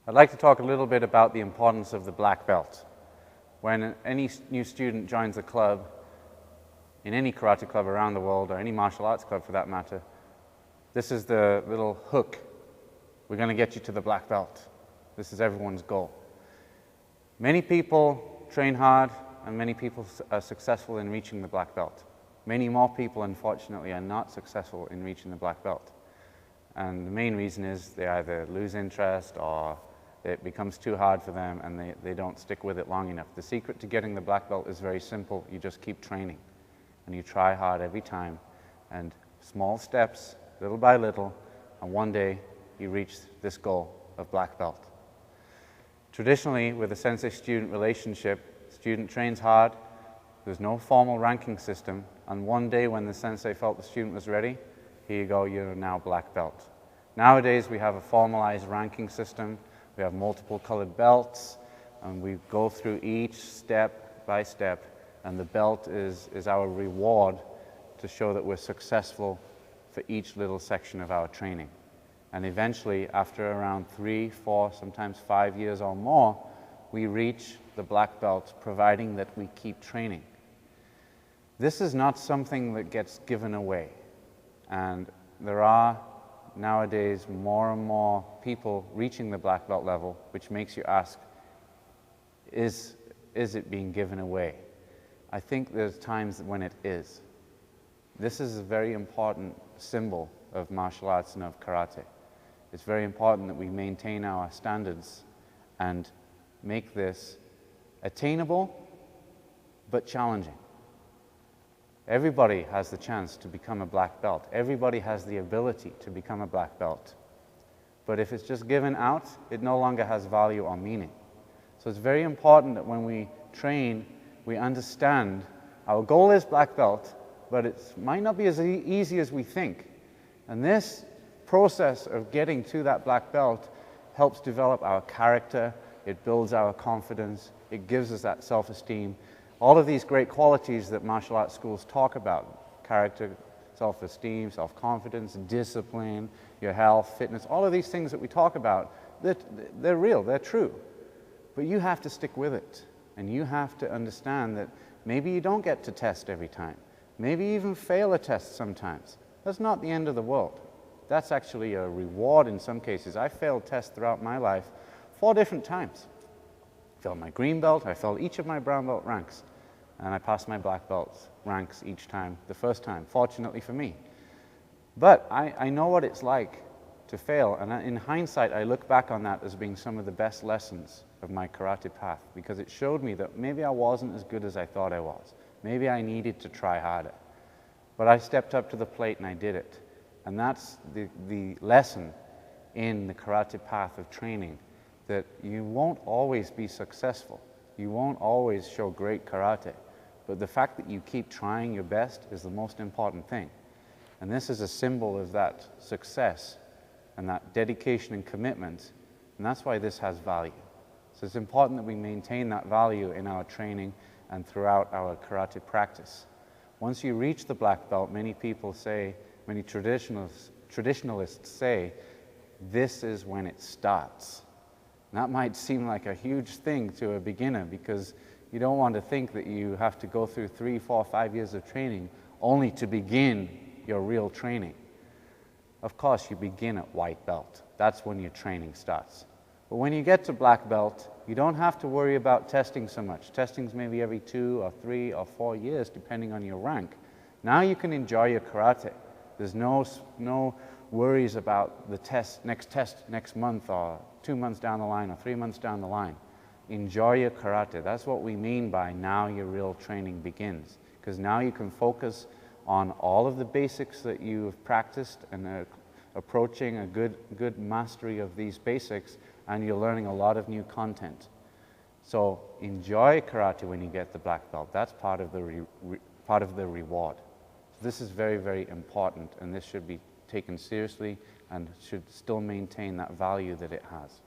I'd like to talk a little bit about the importance of the black belt. When any new student joins a club, in any karate club around the world, or any martial arts club for that matter, this is the little hook. We're going to get you to the black belt. This is everyone's goal. Many people train hard, and many people are successful in reaching the black belt. Many more people, unfortunately, are not successful in reaching the black belt. And the main reason is they either lose interest or it becomes too hard for them and they don't stick with it long enough. The secret to getting the black belt is very simple. You just keep training and you try hard every time, and small steps, little by little, and one day you reach this goal of black belt. Traditionally, with a sensei-student relationship, student trains hard, there's no formal ranking system, and one day when the sensei felt the student was ready, here you go, you're now black belt. Nowadays we have a formalized ranking system, we have multiple colored belts, and we go through each step by step, and the belt is our reward to show that we're successful for each little section of our training. And eventually, after around 3, 4, sometimes 5 years or more, we reach the black belt, providing that we keep training. This is not something that gets given away. And there are nowadays more and more people reaching the black belt level, which makes you ask, is it being given away? I think there's times when it is. This is a very important symbol of martial arts and of karate. It's very important that we maintain our standards and make this attainable but challenging. Everybody has the chance to become a black belt. Everybody has the ability to become a black belt. But if it's just given out, it no longer has value or meaning. So it's very important that when we train, we understand our goal is black belt, but it might not be as easy as we think. And this process of getting to that black belt helps develop our character, it builds our confidence, it gives us that self-esteem. All of these great qualities that martial arts schools talk about, character, self-esteem, self-confidence, discipline, your health, fitness, all of these things that we talk about, they're real, they're true. But you have to stick with it. And you have to understand that maybe you don't get to test every time. Maybe you even fail a test sometimes. That's not the end of the world. That's actually a reward in some cases. I failed tests throughout my life 4 different times. I failed my green belt, I failed each of my brown belt ranks, and I passed my black belt ranks each time, the first time, fortunately for me. But I know what it's like to fail, and in hindsight, I look back on that as being some of the best lessons of my karate path, because it showed me that maybe I wasn't as good as I thought I was. Maybe I needed to try harder. But I stepped up to the plate and I did it. And that's the lesson in the karate path of training, that you won't always be successful. You won't always show great karate. But the fact that you keep trying your best is the most important thing. And this is a symbol of that success and that dedication and commitment. And that's why this has value. So it's important that we maintain that value in our training and throughout our karate practice. Once you reach the black belt, many people say, many traditionalists say, this is when it starts. And that might seem like a huge thing to a beginner, because you don't want to think that you have to go through 3, 4, 5 years of training only to begin your real training. Of course, you begin at white belt. That's when your training starts. But when you get to black belt, you don't have to worry about testing so much. Testing's maybe every 2 or 3 or 4 years, depending on your rank. Now you can enjoy your karate. There's no worries about the next test next month, or 2 months down the line, or 3 months down the line. Enjoy your karate. That's what we mean by now your real training begins. Because now you can focus on all of the basics that you have practiced and approaching a good mastery of these basics, and you're learning a lot of new content. So enjoy karate when you get the black belt. That's part of the reward. So this is very, very important, and this should be taken seriously and should still maintain that value that it has.